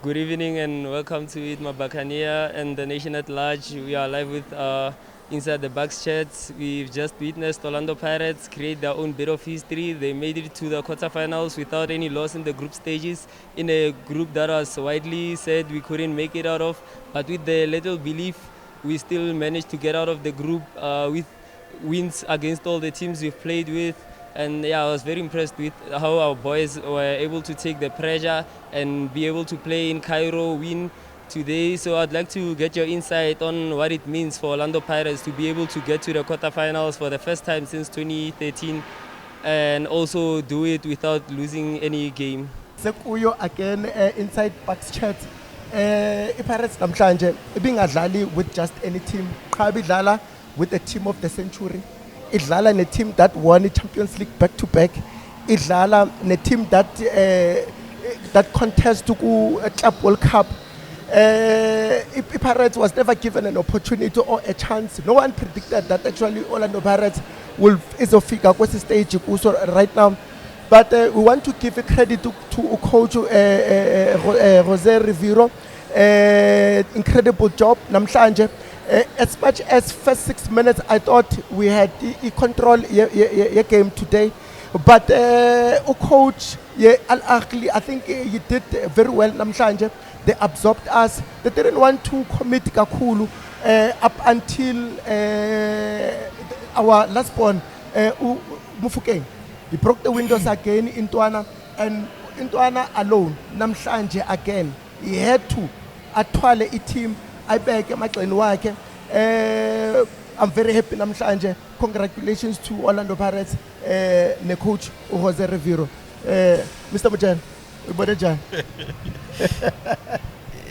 Good evening and welcome to it, my Buccaneer and the nation at large. We are live with inside the Bucs Chats. We've just witnessed Orlando Pirates create their own bit of history. They made it to the quarterfinals without any loss in the group stages, in a group that was widely said we couldn't make it out of. But with the little belief, we still managed to get out of the group with wins against all the teams we've played with. And yeah, I was very impressed with how our boys were able to take the pressure and be able to play in Cairo, win today. So I'd like to get your insight on what it means for Orlando Pirates to be able to get to the quarterfinals for the first time since 2013 and also do it without losing any game. Sekuyo again inside Bucs Chats. Pirates namhlanje ibingadlali with just any team. Qha bidlala with the team of the century. Idlala ne team that won the Champions League back to back. Idlala ne team that contest to Club World Cup. Pirates was never given an opportunity or a chance. No one predicted that actually Orlando Pirates will figure what's the stage right now. But we want to give a credit to coach Jose Riviero. Incredible job namhlanje. As much as first 6 minutes, I thought we had control the game today. But coach Ahly, I think he did very well namhlanje. They absorbed us. They didn't want to commit kakulu up until our last one, Mufukeng. He broke the windows again in Tuana, and in Tuana alone, namhlanje again. He had to atwale a team. I beg my wake. I'm very happy namhlanje. Congratulations to Orlando Pirates, ne coach Jose Riviero. Mr. Mujan,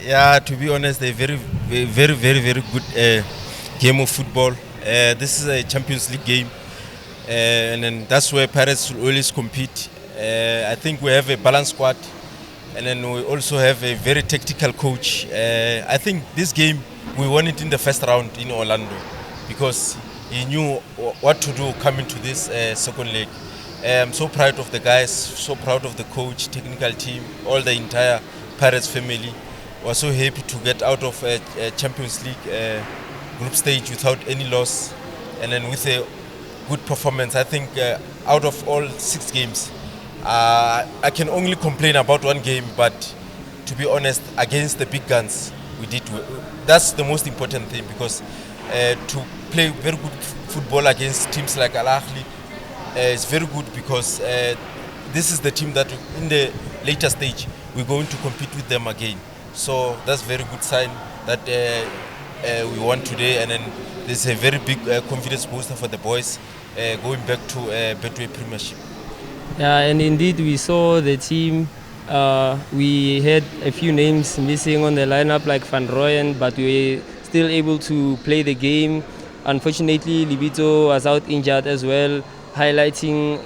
Yeah, to be honest, a very good game of football. This is a Champions League game, and then that's where Pirates will always compete. I think we have a balanced squad, and then we also have a very tactical coach. I think this game we won it in the first round in Orlando because he knew what to do coming to this second leg. I'm so proud of the guys, so proud of the coach, technical team, all the entire Pirates family. We're so happy to get out of a Champions League group stage without any loss, and then with a good performance. I think out of all 6 games, I can only complain about one game, but to be honest, against the big guns, we did. That's the most important thing, because to play very good football against teams like Ahly is very good, because this is the team that in the later stage we're going to compete with them again. So that's very good sign that we won today, and then there's a very big confidence booster for the boys going back to Betway Premiership. Yeah, and indeed we saw the team. We had a few names missing on the lineup like Van Rooyen, but we were still able to play the game. Unfortunately, Libito was out injured as well, highlighting,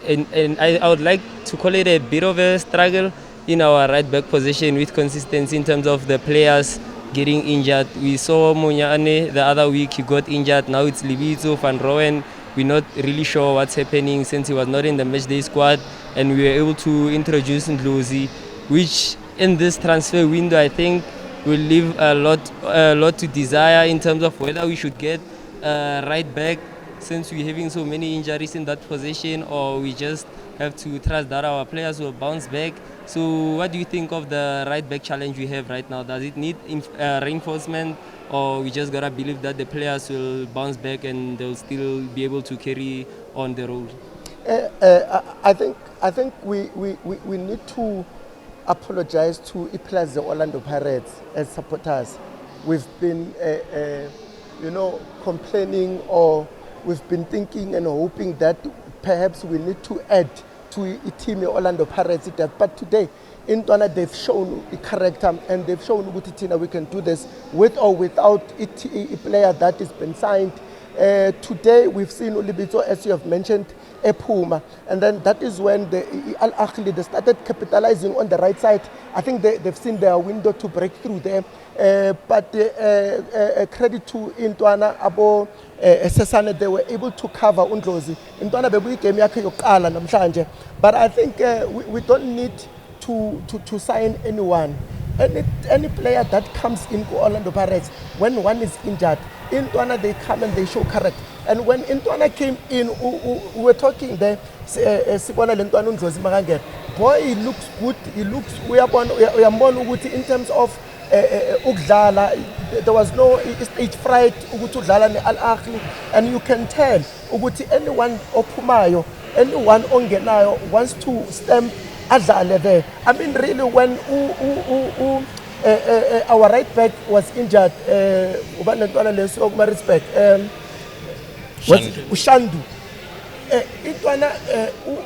and I would like to call it a bit of a struggle in our right back position with consistency in terms of the players getting injured. We saw Munyane the other week, he got injured. Now it's Libito, Van Rooyen. We're not really sure what's happening since he was not in the matchday squad, and we were able to introduce Ndlozi, which in this transfer window I think will leave a lot to desire in terms of whether we should get right back since we're having so many injuries in that position, or we just have to trust that our players will bounce back. So what do you think of the right back challenge we have right now? Does it need reinforcement, or we just gotta believe that the players will bounce back and they'll still be able to carry on the role? I think we need to apologize to the Orlando Pirates as supporters. We've been complaining, or we've been thinking and hoping that perhaps we need to add to a team Orlando Pirates. But today in Ghana they've shown a character, and they've shown that we can do this with or without a player that has been signed. Today we've seen Libito, as you have mentioned, Puma, and then that is when Ahly they started capitalizing on the right side. I think they've seen their window to break through there. But credit to Intwana Abo Sesane, they were able to cover Ndlozi. Intwana bebuyi game yakhe yokuqala namhlanje. But I think we don't need to sign anyone. any player that comes in Orlando Pirates, when one is injured, Intwana they come and they show character. And when Intwana came in, we were talking there, boy, he looks good, he looks, we are in terms of there was no stage fright Al-Ahly, and you can tell anyone ophumayo, anyone ongenayo wants to stamp adlale there. I mean, really, when our right back was injured, respect, Ushandu,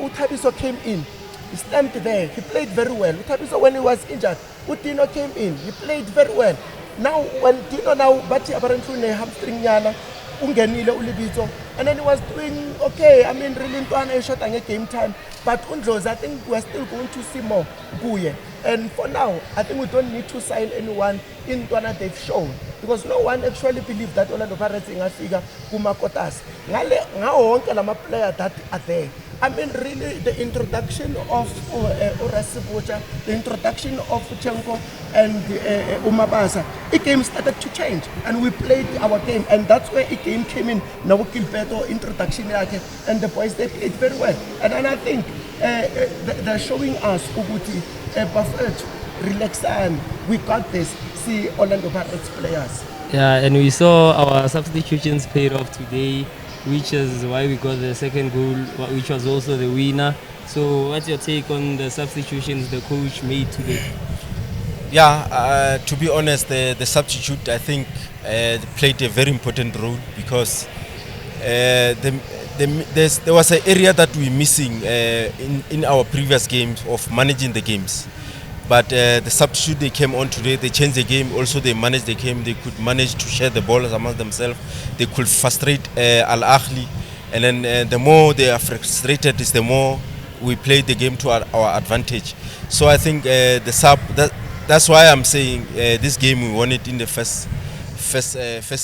Utabiso came in. He stamped there. He played very well. Utabiso, when he was injured, Utino came in. He played very well. Now, when Tino now, Bati apparently hamstring yana, ungenile ulibito, and then he was doing okay. I mean, really, Ntwana shot a game time. But Undlos, I think we're still going to see more Guye. And for now, I think we don't need to sign anyone in Ntwana they've shown. Because no one actually believes that Orlando Pirates in Africa Kumakotas. Now, player that are there. I mean, really, the introduction of Orasibocha, the introduction of Chenko and Umabasa, the game started to change, and we played our game, and that's where the game came in. Now, Gilberto introduction, and the boys, they played very well. And I think they're showing us, Uguti, Buffett, relax, and we got this. See Orlando Pirates players. Yeah, and we saw our substitutions paid off today, which is why we got the second goal, which was also the winner. So what's your take on the substitutions the coach made today? Yeah, to be honest, the substitute, I think, played a very important role because there was an area that we're missing in our previous games of managing the games. But the substitute they came on today, they changed the game. Also, they managed the game. They could manage to share the ball amongst themselves. They could frustrate Al-Ahly. And then the more they are frustrated, is the more we play the game to our advantage. So I think the sub. That's why I'm saying this game we won it in the first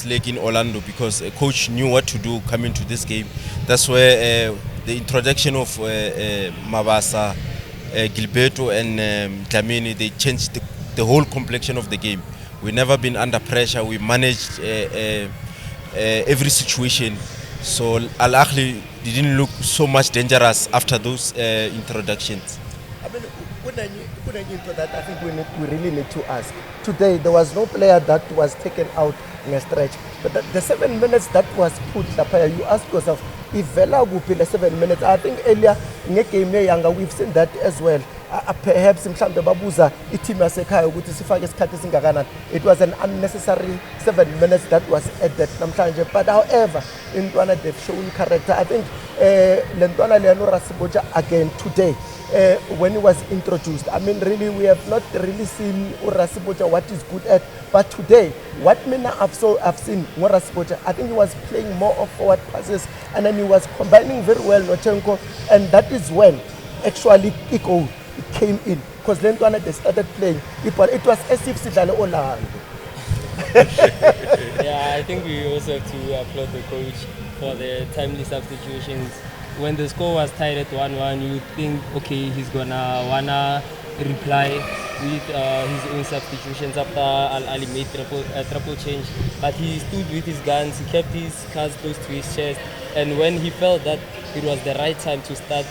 leg in Orlando, because a coach knew what to do coming to this game. That's where the introduction of Mabasa, Gilberto and Dlamini, they changed the whole complexion of the game. We've never been under pressure. We managed every situation. So Al-Ahly didn't look so much dangerous after those introductions. I mean, into that, I think we really need to ask. Today, there was no player that was taken out in a stretch. But the 7 minutes that was put, you ask yourself, if Vela would play 7 minutes, I think earlier in a game younger, we've seen that as well. Perhaps in the Babuza, it was an unnecessary 7 minutes that was added. But however, in Ntwana they've shown character. I think Lentwana Leano Rasiboja again today, when he was introduced, I mean, really, we have not really seen Rasiboja what he's good at. But today, what I've seen Rasiboja, I think he was playing more of forward passes, and then he was combining very well Nochenko, and that is when actually it came in. Because then they started playing, it was as if Sidale Orlando. Yeah, I think we also have to applaud the coach for the timely substitutions. When the score was tied at 1-1, you would think, okay, he's gonna wanna reply with his own substitutions after Ahly made triple change. But he stood with his guns, he kept his cards close to his chest, and when he felt that it was the right time to start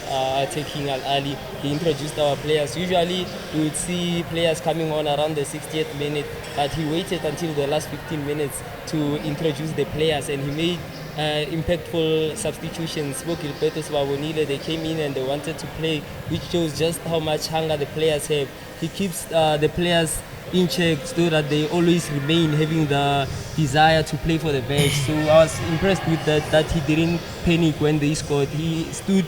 taking Ahly, he introduced our players. Usually you would see players coming on around the 60th minute, but he waited until the last 15 minutes to introduce the players, and he made impactful substitutions. Gilberto Swabonile, they came in and they wanted to play, which shows just how much hunger the players have. He keeps the players in check so that they always remain having the desire to play for the badge. So I was impressed with that he didn't panic when they scored. He stood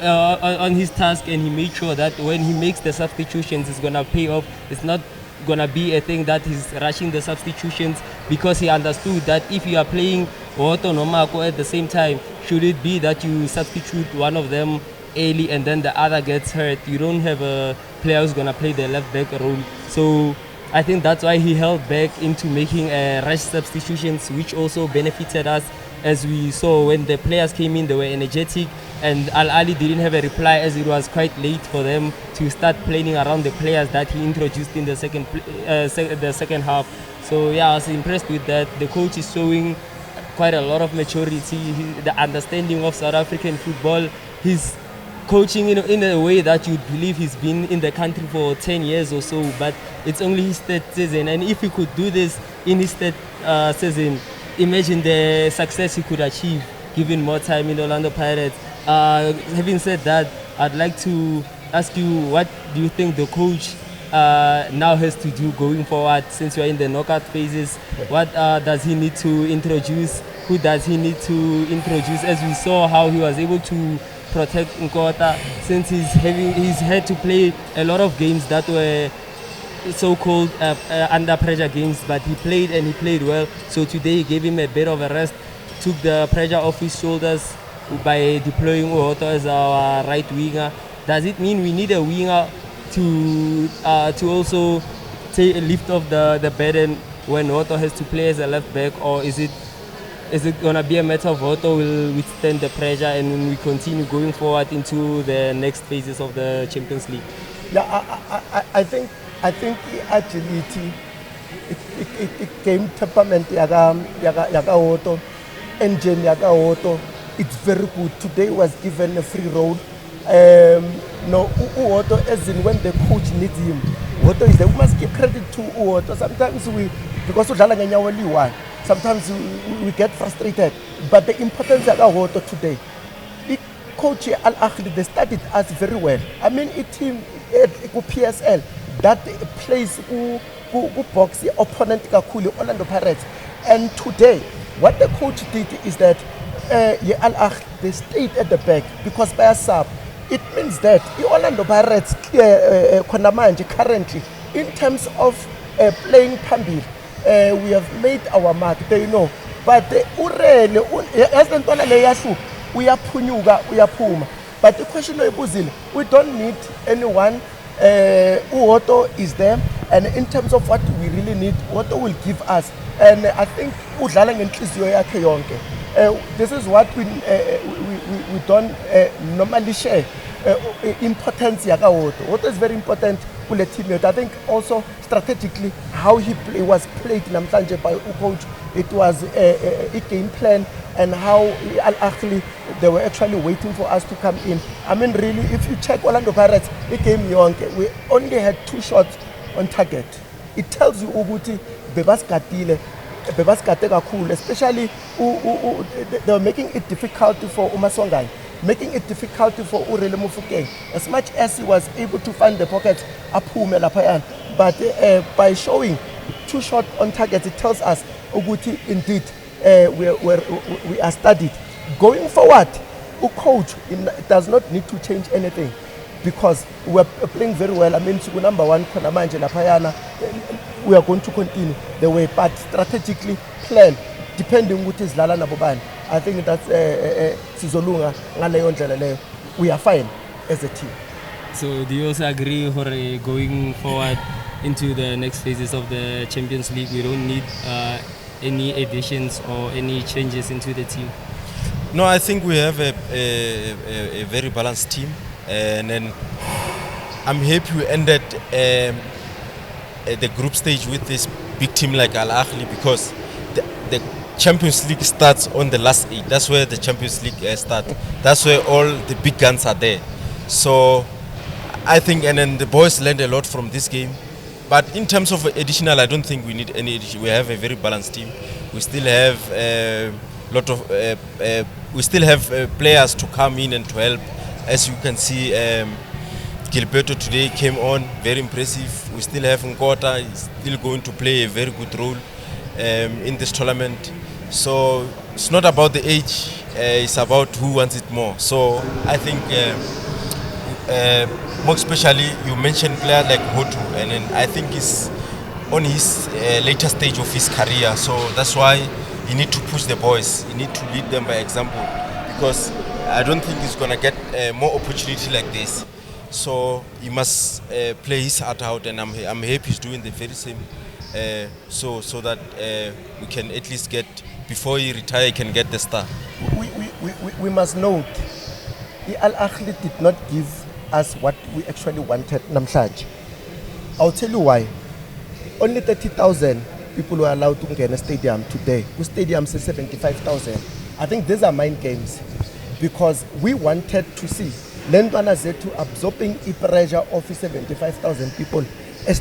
on his task, and he made sure that when he makes the substitutions, it's gonna pay off. It's not gonna be a thing that he's rushing the substitutions, because he understood that if you are playing Otto and Omako at the same time, should it be that you substitute one of them early and then the other gets hurt, you don't have a player who's gonna play the left back role. So I think that's why he held back into making rush substitutions, which also benefited us. As we saw when the players came in, they were energetic, and Al Ali didn't have a reply as it was quite late for them to start playing around the players that he introduced in the the second half. So yeah, I was impressed with that. The coach is showing quite a lot of maturity, the understanding of South African football. He's coaching in a way that you'd believe he's been in the country for 10 years or so, but it's only his third season. And if he could do this in his third season, imagine the success he could achieve given more time in Orlando Pirates. Having said that, I'd like to ask you, what do you think the coach now has to do going forward since you're in the knockout phases? What does he need to introduce? Who does he need to introduce? As we saw how he was able to protect Nkota, since he's had to play a lot of games that were so-called under pressure games, but he played and he played well. So today he gave him a bit of a rest, took the pressure off his shoulders by deploying Uhoto as our right winger. Does it mean we need a winger to also lift off the burden when Uhoto has to play as a left back, or is it gonna be a matter of Uhoto will withstand the pressure and we continue going forward into the next phases of the Champions League? Yeah, I think agility, game temperament yaga Uhoto, engine yaga Uhoto, it's very good. Today was given a free road. No, Uhoto, as in when the coach needs him, Uhoto is there. We must give credit to Uhoto. Sometimes because sometimes we get frustrated. But the importance of Uhoto today, the coach Al Ahly, they studied us very well. I mean, a team PSL that plays box the opponent kakuli Orlando Pirates. And today, what the coach did is that Al Ahly, they stayed at the back because by a sub, it means that the Orlando Pirates currently, in terms of playing Pambil, we have made our mark, they know. But but the question is, we don't need anyone. Uhoto is there, and in terms of what we really need, Uhoto will give us. And I think this is what we don't normally share. Importance yaga Uhoto. Uhoto is very important for the team. I think also strategically how he was played namhlanje by coach. It was a game plan, and how actually they were actually waiting for us to come in. I mean, really, if you check Orlando Pirates, it came young. We only had 2 shots on target. It tells you Uguti bebaskatile. Especially they were making it difficult for Umasongai, making it difficult for Urele Mufukeng. As much as he was able to find the pockets, but by showing 2 shots on target, it tells us Uguti indeed we are studied. Going forward, coach does not need to change anything because we are playing very well. I mean, number 1, Konamanje Lapayana. We are going to continue the way, but strategically plan, depending what is Lala Naboban. I think that's Sizolunga, we are fine as a team. So do you also agree, Jorge, going forward into the next phases of the Champions League, we don't need any additions or any changes into the team? No, I think we have a very balanced team, and then I'm happy we ended the group stage with this big team like Al Ahly, because the Champions League starts on the last 8. That's where the Champions League starts. That's where all the big guns are there. So I think, and then the boys learned a lot from this game. But in terms of additional, I don't think we need any addition. We have a very balanced team. We still have players to come in and to help. As you can see, Gilberto today came on, very impressive. We still have Nkota, he's still going to play a very good role in this tournament. So it's not about the age, it's about who wants it more. So I think more especially you mentioned player like Hotu, and then I think he's on his later stage of his career. So that's why you need to push the boys, you need to lead them by example, because I don't think he's going to get more opportunity like this. So he must play his heart out, and I'm happy he's doing the very same. So that we can at least get, before he retire, he can get the star. We must note Ahly did not give us what we actually wanted namhlanje. I'll tell you why. Only 30,000 people were allowed to get a stadium today. The stadium says 75,000. I think these are mind games because we wanted to see Lentwana Zetu absorbing the pressure of 75,000 people